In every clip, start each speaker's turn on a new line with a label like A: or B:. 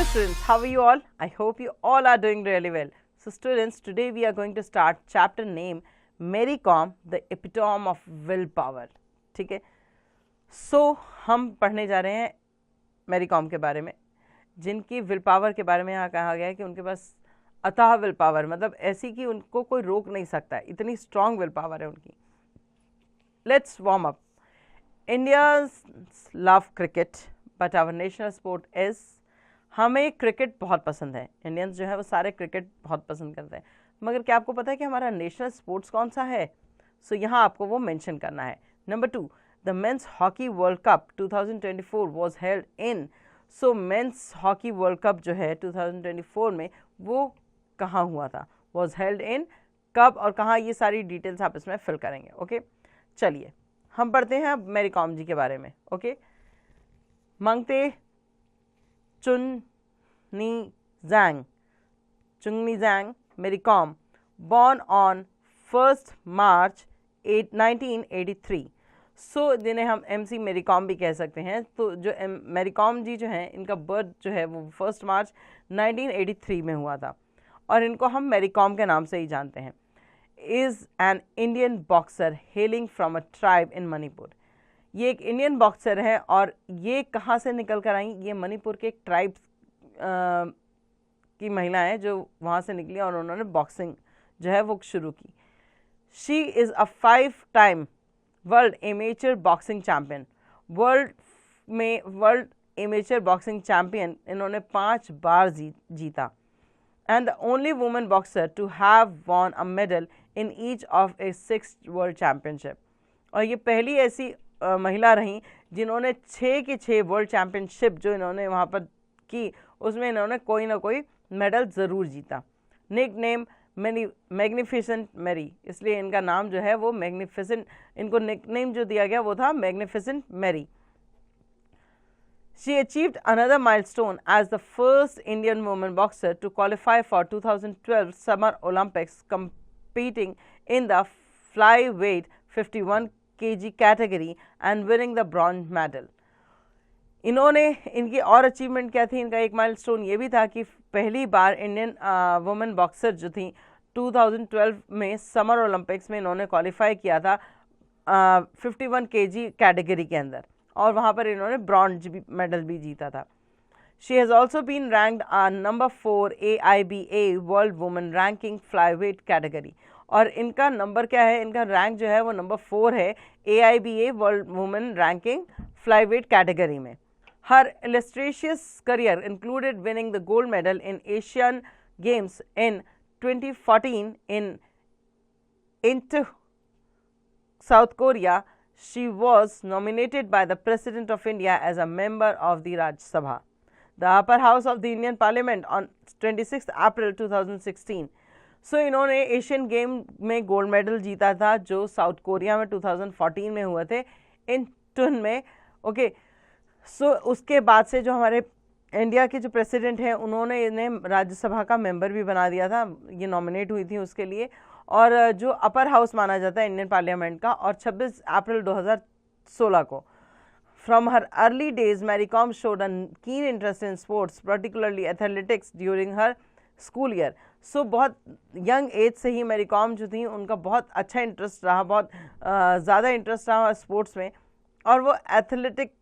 A: Dear students, how are you all? I hope you all are doing really well. So students, today we are going to start chapter name Mary Kom, the epitome of willpower. ठीक है. So हम पढ़ने जा रहे हैं Mary com के बारे में, जिनकी विल पावर के बारे में यहाँ कहा गया है कि उनके पास अथाह विल पावर, मतलब ऐसी कि उनको कोई रोक नहीं सकता है, इतनी स्ट्रॉन्ग विल पावर है उनकी. Let's warm up. India's love cricket but our national sport is, हमें क्रिकेट बहुत पसंद है. इंडियंस जो है वो सारे क्रिकेट बहुत पसंद करते हैं, मगर क्या आपको पता है कि हमारा नेशनल स्पोर्ट्स कौन सा है? सो यहाँ आपको वो मेंशन करना है. Number 2, the men's hockey world cup 2024 was held in. So men's hockey world cup जो है 2024 में वो कहाँ हुआ था? वाज हेल्ड इन, कब और कहाँ, ये सारी डिटेल्स आप इसमें फिल करेंगे. ओके, चलिए हम पढ़ते हैं अब मैरी कॉम जी के बारे में. Okay, Mangte Chungneijang Mary Kom, born on 1st March 1983. So जिन्हें हम MC मेरी कॉम भी कह सकते हैं. तो जो मैरी कॉम जी जो हैं, इनका बर्थ जो है वो 1 मार्च 1983 में हुआ था और इनको हम मैरी कॉम के नाम से ही जानते हैं. Is an Indian boxer hailing from a tribe in Manipur. ये एक इंडियन बॉक्सर है और ये कहाँ से निकल कर आई? ये मणिपुर के एक ट्राइब की महिला है जो वहाँ से निकली और उन्होंने बॉक्सिंग जो है वो शुरू की. She is a 5-time world amateur boxing champion. World amateur boxing champion इन्होंने 5 बार जीता. And the only women boxer to have won a medal in each of a 6 world championship. और ये पहली ऐसी महिला रही जिन्होंने 6 की 6 वर्ल्ड चैम्पियनशिप जो इन्होंने वहाँ पर की, उसमें इन्होंने कोई ना कोई मेडल ज़रूर जीता. निक नेम मैग्निफिसेंट मैरी, इसलिए इनका नाम जो है वो मैग्निफिसेंट, इनको निक नेम जो दिया गया वो था magnificent Mary. She achieved another milestone as the first Indian woman boxer to qualify for 2012 Summer Olympics, competing in the flyweight 51 kg category and winning the bronze medal. इन्होंने, इनकी और अचीवमेंट क्या थी? इनका एक माइलस्टोन ये भी था कि पहली बार इंडियन वुमेन बॉक्सर जो थी 2012 में समर ओलंपिक्स में इन्होंने क्वालिफाई किया था 51 kg कैटेगरी के अंदर और वहाँ पर इन्होंने ब्रॉन्ज मेडल भी जीता था. She has also been ranked number 4 AIBA world women ranking flyweight category. और इनका नंबर क्या है? इनका रैंक जो है वो नंबर 4 है AIBA world women ranking flyweight category में. Her illustrious career included winning the gold medal in Asian Games in 2014 in South Korea. She was nominated by the President of India as a member of the Rajya Sabha, the upper house of the Indian Parliament, on 26 April 2016. सो इन्होंने Asian game में gold medal जीता था जो south Korea में 2014 में हुए थे इन twin में. ओके, सो उसके बाद से जो हमारे इंडिया के जो प्रेसिडेंट हैं उन्होंने इन्हें राज्यसभा का मेंबर भी बना दिया था. ये नॉमिनेट हुई थी उसके लिए, और जो अपर हाउस माना जाता है इंडियन पार्लियामेंट का, और 26 अप्रैल 2016 को. From her early days Mary Kom showed a keen interest in sports, particularly athletics, during her school year. So बहुत यंग एज से ही मैरी कॉम जो थी उनका बहुत अच्छा इंटरेस्ट रहा, बहुत ज़्यादा इंटरेस्ट रहा स्पोर्ट्स में, और वो एथलेटिक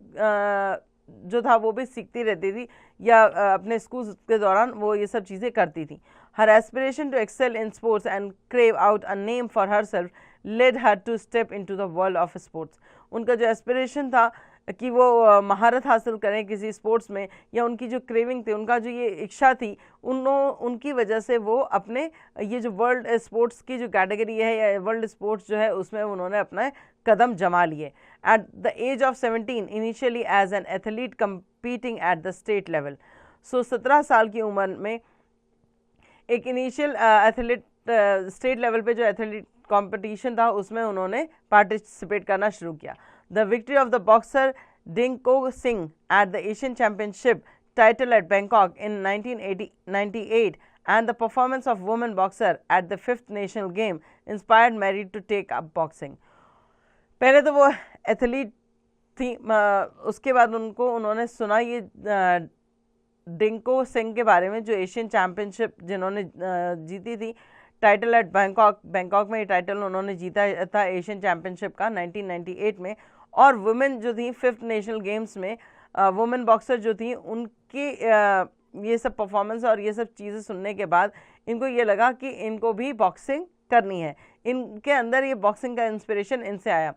A: जो था वो भी सीखती रहती थी या अपने स्कूल के दौरान वो ये सब चीज़ें करती थी. Her aspiration to excel in sports and crave out a name for herself led her to step into the world of sports. उनका जो एस्पिरेशन था कि वो महारत हासिल करें किसी स्पोर्ट्स में, या उनकी जो क्रेविंग थी, उनका जो ये इच्छा थी, उनकी वजह से वो अपने ये जो वर्ल्ड स्पोर्ट्स की जो कैटेगरी है या वर्ल्ड स्पोर्ट्स जो है उसमें उन्होंने अपना कदम जमा लिए. At the age of 17 initially as an athlete competing at the state level. So 17 साल की उम्र में एक इनिशियल एथलीट स्टेट लेवल पे जो एथलीट कंपटीशन था उसमें उन्होंने पार्टिसिपेट करना शुरू किया. The victory of the boxer Dinko Singh at the Asian Championship title at Bangkok in 1998 and the performance of women boxer at the 5th national game inspired Mary to take up boxing. पहले तो वो athlete थी, उसके बाद उन्होंने सुना ये डिंको सिंह के बारे में, जो एशियन चैंपियनशिप जिन्होंने जीती थी टाइटल एट बैंकॉक में ये टाइटल उन्होंने जीता था एशियन चैंपियनशिप का 1998 में। और वुमेन जो थी 5th नेशनल गेम्स में वुमेन बॉक्सर जो थी, उनकी ये सब परफॉर्मेंस और ये सब चीज़ें सुनने के बाद इनको ये लगा कि इनको भी बॉक्सिंग करनी है, इनके अंदर ये बॉक्सिंग का इंस्पिरेशन इनसे आया।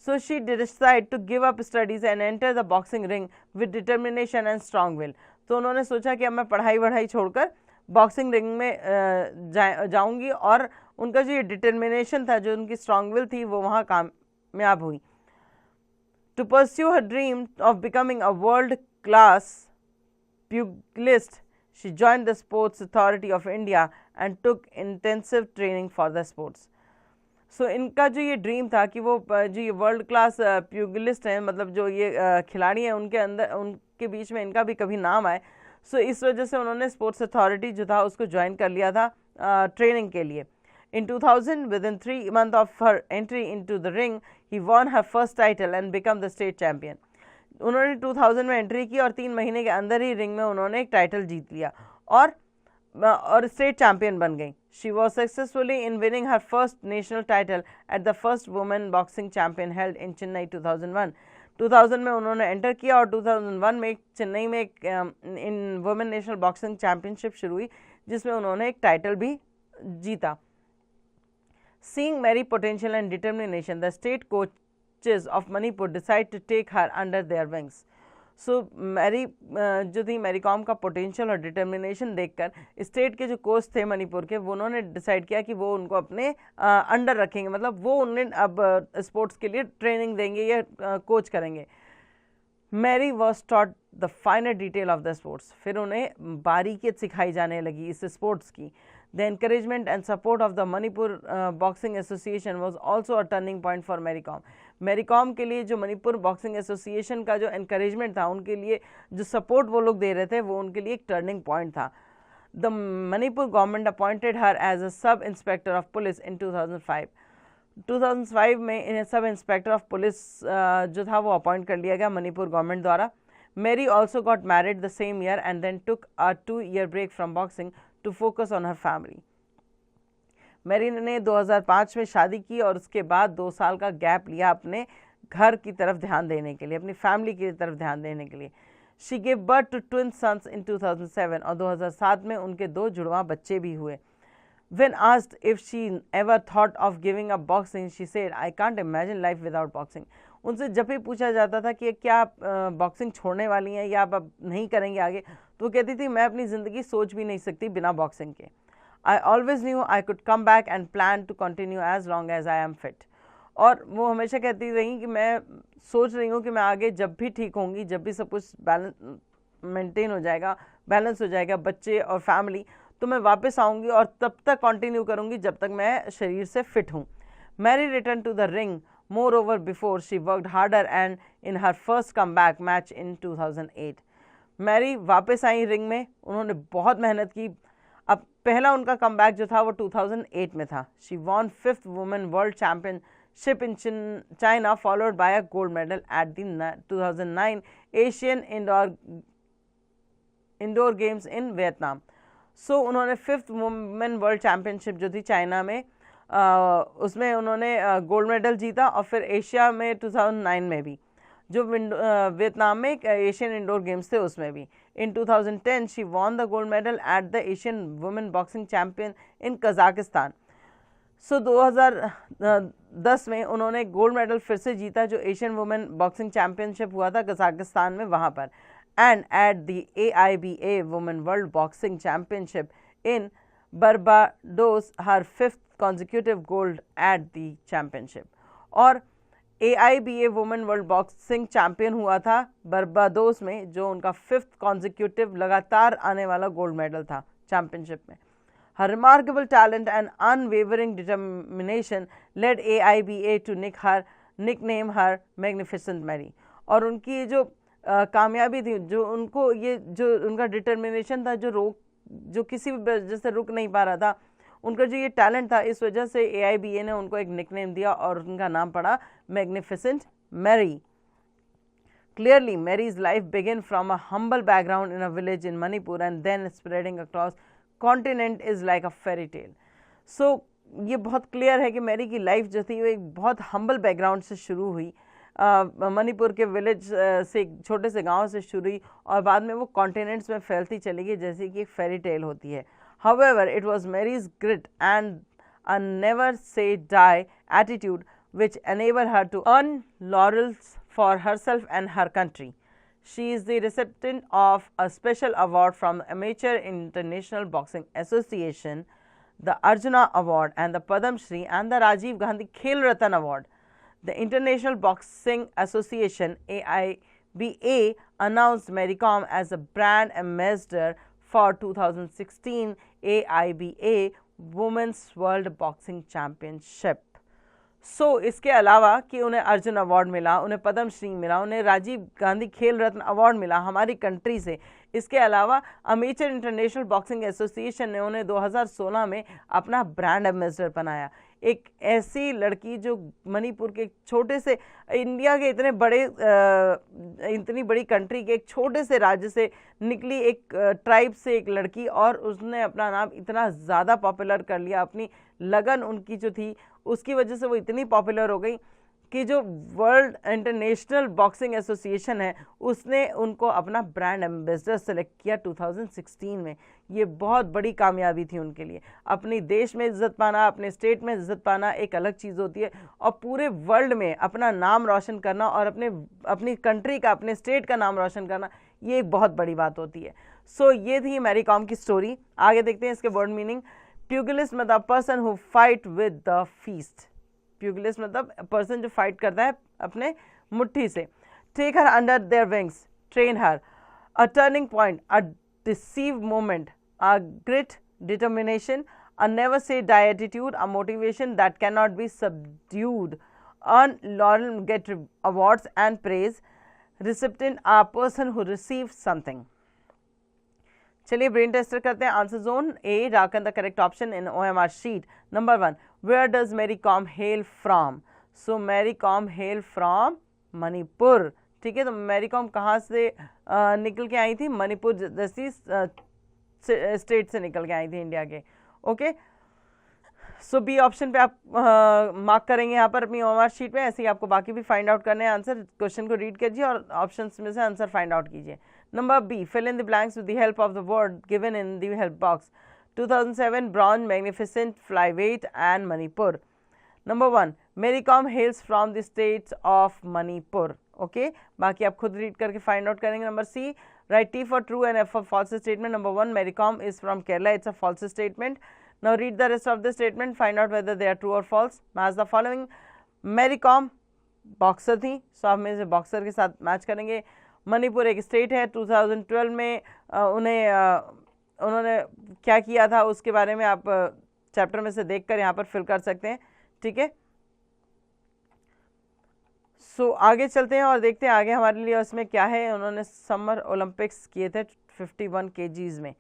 A: So she decide to give up studies and enter the boxing ring with determination and strong will. तो उन्होंने सोचा कि अब मैं पढ़ाई छोड़कर बॉक्सिंग रिंग में जाऊंगी, और उनका जो ये डिटर्मिनेशन था, जो उनकी स्ट्रॉन्ग विल थी, वो वहाँ कामयाब हुई। To pursue her dream of becoming a world class pugilist, she joined the Sports Authority of India and took intensive training for the sports. So इनका जो ये ड्रीम था कि वो जो ये वर्ल्ड क्लास प्यूगिलिस्ट हैं, मतलब जो ये खिलाड़ी हैं, उनके अंदर उनके बीच में इनका भी कभी नाम आए, सो इस वजह से उन्होंने स्पोर्ट्स अथॉरिटी जो था उसको ज्वाइन कर लिया था ट्रेनिंग के लिए। In 2000, within 3 months of her entry into the ring, he won her first title and become the state champion. उन्होंने 2000 में एंट्री की और 3 महीने के अंदर ही रिंग में उन्होंने एक टाइटल जीत लिया और स्टेट चैंपियन बन गई। She was successfully in winning her first national title at the first women boxing champion held in Chennai 2001। 2000 में उन्होंने एंटर किया और 2001 में चेन्नई में एक इन वुमेन नेशनल बॉक्सिंग चैंपियनशिप शुरू हुई, जिसमें उन्होंने एक टाइटल भी जीता। Seeing Mary potential and determination, the state coaches of Manipur decide to take her under their wings. So Mary जो थी, मैरी कॉम का पोटेंशियल और डिटर्मिनेशन देखकर स्टेट के जो कोच थे मणिपुर के, वो उन्होंने डिसाइड किया कि वो उनको अपने अंडर रखेंगे, मतलब वो उन्हें अब स्पोर्ट्स के लिए ट्रेनिंग देंगे या कोच करेंगे। Mary was taught the finer detail of the sports, फिर उन्हें बारीकियत सिखाई जाने लगी इस स्पोर्ट्स की। The encouragement and support of the Manipur Boxing Association was also a turning point for Mary Kom. Mary Kom के लिए जो मणिपुर बॉक्सिंग एसोसिएशन का जो एनकरेजमेंट था, उनके लिए जो सपोर्ट वो लोग दे रहे थे, वो उनके लिए एक टर्निंग पॉइंट था। The Manipur government appointed her as a sub inspector of police इन 2005। 2005 में इन्हें सब इंस्पेक्टर ऑफ पुलिस जो था वो अपॉइंट कर लिया गया मणिपुर गवर्नमेंट द्वारा। Mary also got married the same year and then took a 2-year break from boxing to focus on her family. Mary ने 2005 में शादी की और उसके बाद 2 साल का गैप लिया अपने घर की तरफ ध्यान देने के लिए, अपनी फैमिली की तरफ ध्यान देने के लिए। She gave birth to twin sons in 2007 और 2007 में उनके 2 जुड़वा बच्चे भी हुए। When asked if she ever thought of giving up boxing, she said, "I can't imagine life without boxing." उनसे जब भी पूछा जाता था कि क्या आप बॉक्सिंग छोड़ने वाली हैं या आप अब नहीं करेंगे आगे, तो वो कहती थी, मैं अपनी ज़िंदगी सोच भी नहीं सकती बिना बॉक्सिंग के। I always knew I could come back and plan to continue as long as I am fit. और वो हमेशा कहती रही कि मैं सोच रही हूँ कि मैं आगे जब भी ठीक होंगी, जब भी सब कुछ बैलेंस मेंटेन हो जाएगा, बैलेंस हो जाएगा, बच्चे और फैमिली, तो मैं वापस आऊँगी और तब तक कंटिन्यू करूँगी जब तक मैं शरीर से फिट हूँ। Mary return to the ring moreover before she worked harder and in her first comeback match in 2008। Mary वापस आई रिंग में, उन्होंने बहुत मेहनत की। अब पहला उनका कमबैक जो था वो 2008 में था। She won 5th women world championship in China followed by a gold medal at the 2009 Asian indoor games in Vietnam. So उन्होंने 5th वुमेन वर्ल्ड चैंपियनशिप जो थी चाइना में, उसमें उन्होंने गोल्ड मेडल जीता और फिर एशिया में 2009 में भी, जो वियतनाम में एक एशियन इंडोर गेम्स थे उसमें भी। In 2010 she won the gold medal at the Asian women boxing champion in Kazakhstan. So 2010 में उन्होंने गोल्ड मेडल फिर से जीता, जो एशियन वुमेन बॉक्सिंग चैंपियनशिप हुआ था कजाकिस्तान में, वहाँ पर। And at the AIBA women world boxing championship in Barbados her 5th consecutive gold at the championship। और AIBA women world boxing champion हुआ था बर्बाडोस में, जो उनका 5th consecutive लगातार आने वाला गोल्ड मेडल था चैंपियनशिप में। Her remarkable talent and unwavering determination led AIBA to nickname her Magnificent Mary। और उनकी जो कामयाबी थी, जो उनको ये जो उनका डिटर्मिनेशन था, जो किसी भी वजह से रुक नहीं पा रहा था, उनका जो ये टैलेंट था, इस वजह से AIBA ने उनको एक निकनेम दिया और उनका नाम पड़ा magnificent Mary. Clearly, Mary's life began from a humble background in a village in Manipur and then spreading across continent is like a fairy tale. So ये बहुत क्लियर है कि मैरी की लाइफ जो थी वो एक बहुत हम्बल बैकग्राउंड से शुरू हुई, मणिपुर के विलेज से, एक छोटे से गांव से शुरू हुई और बाद में वो कॉन्टिनेंट्स में फैलती चली गई जैसे कि एक फेरी टेल होती है. However, it was Mary's grit and a never say die attitude which enabled her to earn laurels for herself and her country. She is the recipient of a special award from the Amateur International Boxing Association, the Arjuna Award and the Padam Shri and the Rajiv Gandhi Khel Ratan Award. The International Boxing Association AIBA announced Mary Kom as a brand ambassador for 2016 AIBA Women's World Boxing Championship. इसके अलावा कि उन्हें Arjun award मिला, उन्हें पद्म श्री मिला, उन्हें राजीव गांधी खेल रत्न award मिला हमारी कंट्री से. इसके अलावा अमेचर इंटरनेशनल बॉक्सिंग एसोसिएशन ने उन्हें 2016 में अपना ब्रांड एम्बेसडर बनाया. एक ऐसी लड़की जो मणिपुर के छोटे से, इंडिया के इतनी बड़ी कंट्री के एक छोटे से राज्य से निकली, एक ट्राइब से एक लड़की, और उसने अपना नाम इतना ज़्यादा पॉपुलर कर लिया. अपनी लगन उनकी जो थी उसकी वजह से वो इतनी पॉपुलर हो गई कि जो वर्ल्ड इंटरनेशनल बॉक्सिंग एसोसिएशन है उसने उनको अपना ब्रांड एम्बेसडर सेलेक्ट किया 2016 में. ये बहुत बड़ी कामयाबी थी उनके लिए. अपनी देश में इज्जत पाना, अपने स्टेट में इज्जत पाना एक अलग चीज़ होती है, और पूरे वर्ल्ड में अपना नाम रोशन करना और अपनी कंट्री का, अपने स्टेट का नाम रोशन करना, ये एक बहुत बड़ी बात होती है. ये थी मैरी कॉम की स्टोरी. आगे देखते हैं इसके वर्ड मीनिंग. प्यूगिलिस्ट मतलब person who fight with the fist. Pugilist मतलब पर्सन जो फाइट करता है अपने मुट्ठी से. Take her under their wings, train her. A turning point, a decisive moment, a grit, determination, a never say die attitude, a motivation that cannot be subdued, earn laurel, get awards and praise, recipient, a person who receives something. चलिए brain tester करते हैं. Answer zone A, darken the correct option in OMR sheet. Number 1, where does Mary Kom hail from? So Mary Kom hail from Manipur. ठीक है, तो Mary com कहाँ से निकल के आई थी? मणिपुर जैसी स्टेट से निकल के आई थी इंडिया के. ओके, सो बी ऑप्शन पे आप मार्क करेंगे यहाँ पर अपनी OMR शीट में. ऐसे ही आपको बाकी भी फाइंड आउट करने हैं आंसर. क्वेश्चन को रीड कीजिए और ऑप्शंस में से आंसर फाइंड आउट कीजिए. Number B, fill in the blanks with the help of the word given in the help box. 2007 bronze, magnificent, flyweight and Manipur. Number 1, Mary Kom hails from the state of Manipur. Okay, बाकी आप खुद read करके find out करेंगे. Number C, write T for true and F for false statement. Number 1, Mary Kom is from Kerala. It's a false statement. Now read the rest of the statement. Find out whether they are true or false. Match the following. Mary Kom boxer थी, सो आप में से boxer के साथ match करेंगे. मणिपुर एक state है. 2012 में उन्होंने क्या किया था उसके बारे में आप चैप्टर में से देखकर यहाँ पर फिल कर सकते हैं. ठीक है, आगे चलते हैं और देखते हैं आगे हमारे लिए उसमें क्या है. उन्होंने समर ओलंपिक्स किए थे 51 kgs में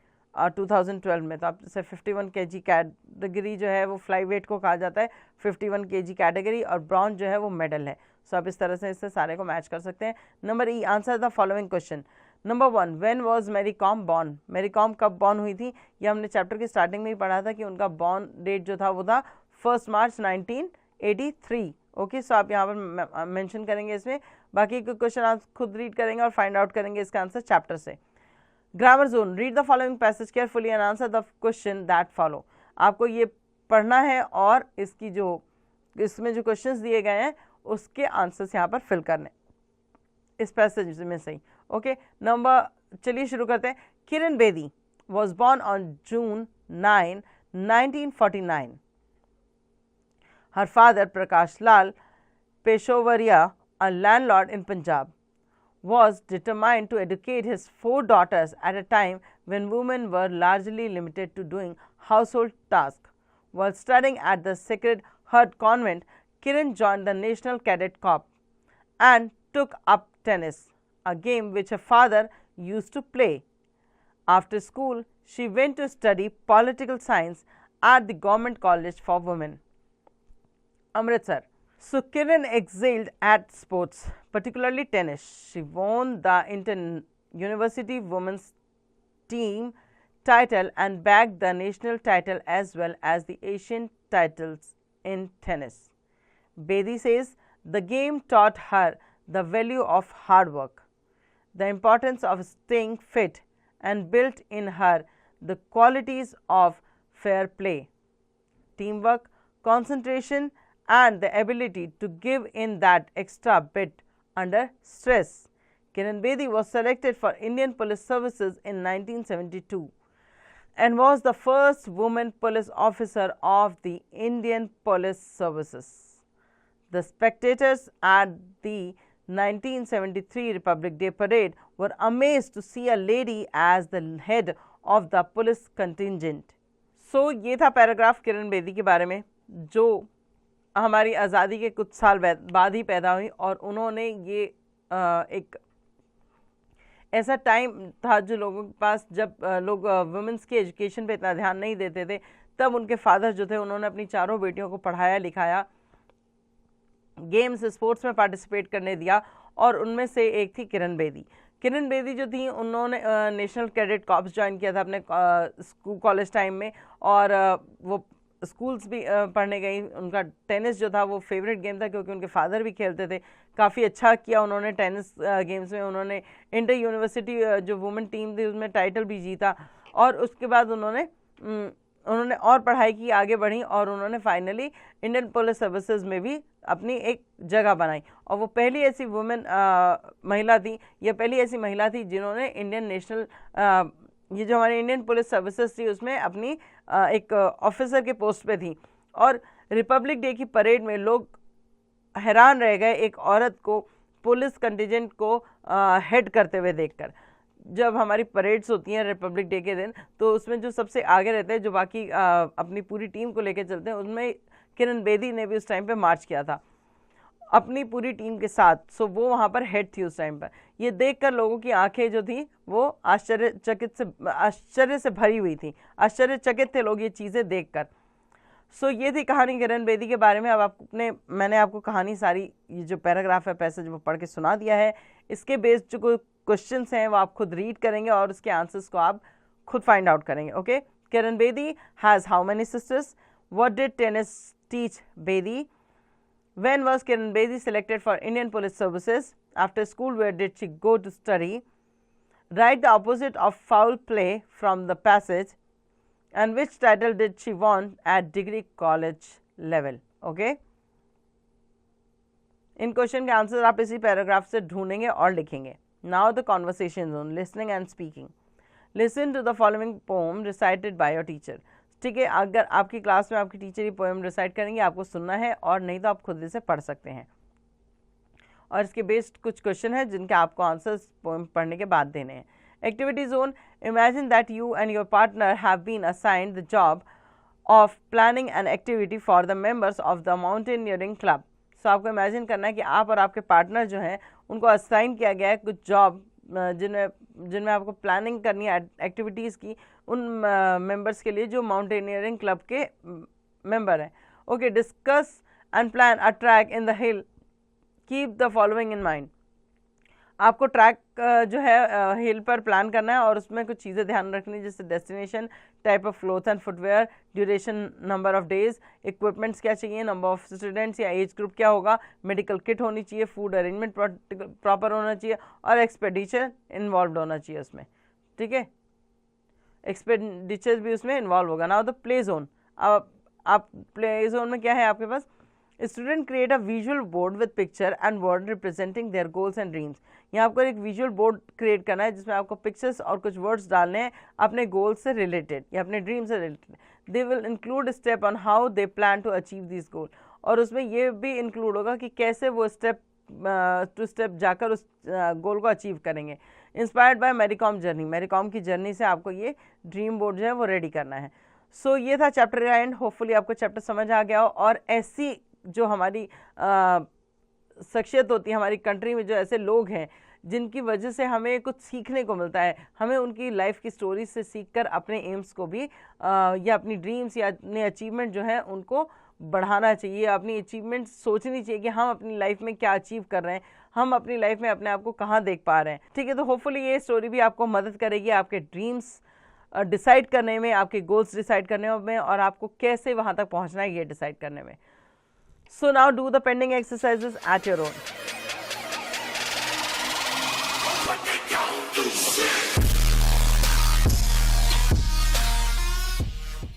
A: 2012 में. तो आप जैसे 51 kg कैटेगरी जो है वो फ्लाई वेट को कहा जाता है, 51 kg कैटेगरी, और ब्रॉन्ज जो है वो मेडल है. सो आप इस तरह से इससे सारे को मैच कर सकते हैं. Number E, answer the following question. Number 1, when was Mary Kom born? Mary Kom कब बॉर्न हुई थी? ये हमने चैप्टर की स्टार्टिंग में ही पढ़ा था कि उनका बॉर्न डेट जो था वो था 1 मार्च 1983. ओके, सो आप यहाँ पर मेंशन करेंगे इसमें. बाकी के क्वेश्चन आप खुद रीड करेंगे और फाइंड आउट करेंगे इसका आंसर चैप्टर से. Grammar zone, read the following passage carefully and answer the question that follow. आपको ये पढ़ना है और इसमें जो क्वेश्चंस दिए गए हैं उसके आंसर्स यहाँ पर फिल करने इस पैसेज में से ही. ओके, चलिए शुरू करते हैं. Kiran Bedi was born on June 9, 1949. Her father, Prakash Lal Peshawariya, a landlord in Punjab, was determined to educate his 4 daughters at a time when women were largely limited to doing household tasks. While studying at the Sacred Heart Convent, Kiran joined the National Cadet Corps and took up tennis, a game which her father used to play. After school, she went to study political science at the Government College for Women, Amritsar. So Kiran excelled at sports, particularly tennis. She won the inter-university women's team title and bagged the national title as well as the Asian titles in tennis. Bedi says the game taught her the value of hard work, the importance of staying fit, and built in her the qualities of fair play, teamwork, concentration, and the ability to give in that extra bit under stress. Kiran Bedi was selected for Indian Police Services in 1972 and was the first woman police officer of the Indian Police Services. The spectators at the 1973 Republic Day parade were amazed to see a lady as the head of the police contingent. So ये था paragraph Kiran Bedi के बारे में, जो हमारी आज़ादी के कुछ साल बाद ही पैदा हुई, और उन्होंने ये एक ऐसा टाइम था जो लोगों के पास, जब लोग वुमेंस की एजुकेशन पे इतना ध्यान नहीं देते थे, तब उनके फादर जो थे उन्होंने अपनी चारों बेटियों को पढ़ाया लिखाया, गेम्स स्पोर्ट्स में पार्टिसिपेट करने दिया, और उनमें से एक थी किरण बेदी। किरण बेदी जो थी उन्होंने नेशनल कैडेट कॉर्प्स ज्वाइन किया था अपने स्कूल कॉलेज टाइम में, और वो स्कूल्स भी पढ़ने गई। उनका टेनिस जो था वो फेवरेट गेम था क्योंकि उनके फादर भी खेलते थे। काफ़ी अच्छा किया उन्होंने टेनिस गेम्स में। उन्होंने इंटर यूनिवर्सिटी जो वुमेन टीम थी उसमें टाइटल भी जीता, और उसके बाद उन्होंने और पढ़ाई की, आगे बढ़ी, और उन्होंने फाइनली इंडियन पुलिस सर्विसेज में भी अपनी एक जगह बनाई। और वो पहली ऐसी वुमेन महिला थी, या पहली ऐसी महिला थी जिन्होंने इंडियन नेशनल ये जो हमारी इंडियन पुलिस सर्विसेज थी उसमें अपनी एक ऑफिसर के पोस्ट पे थी। और रिपब्लिक डे की परेड में लोग हैरान रह गए एक औरत को पुलिस कंटिजेंट को हेड करते हुए देखकर। जब हमारी परेड्स होती हैं रिपब्लिक डे के दिन, तो उसमें जो सबसे आगे रहते हैं, जो बाकी अपनी पूरी टीम को लेकर चलते हैं, उनमें किरण बेदी ने भी उस टाइम पे मार्च किया था अपनी पूरी टीम के साथ। सो वो वहाँ पर हेड थी उस टाइम पर। ये देखकर लोगों की आंखें जो थी वो आश्चर्य से भरी हुई थी, आश्चर्यचकित थे लोग ये चीज़ें देखकर। सो ये थी कहानी किरण बेदी के बारे में। अब मैंने आपको कहानी सारी ये जो पैराग्राफ है पैसेज वो पढ़ के सुना दिया है। इसके बेस्ड जो कोई क्वेश्चंस हैं वो आप खुद रीड करेंगे और उसके आंसर्स को आप खुद फाइंड आउट करेंगे। Okay, Kiran Bedi has how many sisters? What did tennis teach Bedi? When was Kiran Bedi selected for Indian Police Services? After school, where did she go to study? Write the opposite of foul play from the passage. And which title did she won at degree college level? Okay. In question के answer आप इसी paragraph से ढूंढेंगे और लिखेंगे। Now the conversation zone, listening and speaking. Listen to the following poem recited by your teacher. ठीक है, अगर आपकी क्लास में आपकी टीचर ही पोएम रिसाइट करेंगे, आपको सुनना है, और नहीं तो आप खुद इसे पढ़ सकते हैं। और इसके बेस्ड कुछ क्वेश्चन है जिनके आपको आंसर्स पोएम पढ़ने के बाद देने हैं। Activity zone, imagine that you and your partner have been assigned the job of planning an activity for the members of the mountaineering club. So आपको इमेजिन करना है कि आप और आपके पार्टनर जो हैं उनको असाइन किया गया है कुछ जॉब जिनमें आपको प्लानिंग करनी है एक्टिविटीज़ की, उन मेंबर्स के लिए जो माउंटेनियरिंग क्लब के मेंबर हैं। Okay, discuss and plan a track in the hill, keep the following in mind. आपको ट्रैक जो है हिल पर प्लान करना है और उसमें कुछ चीज़ें ध्यान रखनी, जैसे destination, type of cloth and footwear, duration, number of days, equipments क्या चाहिए, नंबर ऑफ स्टूडेंट्स या एज ग्रुप क्या होगा, मेडिकल किट होनी चाहिए, फूड अरेंजमेंट प्रॉपर होना चाहिए, और एक्सपेंडिचर इन्वॉल्व होना चाहिए उसमें। ठीक है, एक्सपेंडिचर भी उसमें इन्वॉल्व होगा। नाउ द प्ले जोन, आप प्ले जोन में क्या है आपके पास? Student create a visual board with picture and word representing their goals and dreams. यहाँ आपको एक विजुअल बोर्ड क्रिएट करना है जिसमें आपको पिक्चर्स और कुछ वर्ड्स डालने हैं अपने गोल्स से रिलेटेड या अपने ड्रीम से related. They will include step on how they plan to achieve this goal, और उसमें ये भी इंक्लूड होगा कि कैसे वो स्टेप टू स्टेप जाकर उस गोल को अचीव करेंगे। Inspired by Mary Kom journey, Mary Kom की जर्नी से आपको ये ड्रीम बोर्ड जो है वो रेडी करना है। सो ये था चैप्टर का एंड। होपफुली आपको चैप्टर समझ आ गया हो, और ऐसी जो हमारी शख्सियत होती है हमारी कंट्री में, जो ऐसे लोग हैं जिनकी वजह से हमें कुछ सीखने को मिलता है, हमें उनकी लाइफ की स्टोरी से सीखकर अपने एम्स को भी या अपनी ड्रीम्स या अपने अचीवमेंट जो है उनको बढ़ाना चाहिए, अपनी अचीवमेंट सोचनी चाहिए कि हम अपनी लाइफ में क्या अचीव कर रहे हैं, हम अपनी लाइफ में अपने आप को कहाँ देख पा रहे हैं। ठीक है, तो होपफुली ये स्टोरी भी आपको मदद करेगी आपके ड्रीम्स डिसाइड करने में, आपके गोल्स डिसाइड करने में, और आपको कैसे वहाँ तक पहुँचना है ये डिसाइड करने में। So now do the pending exercises at your own.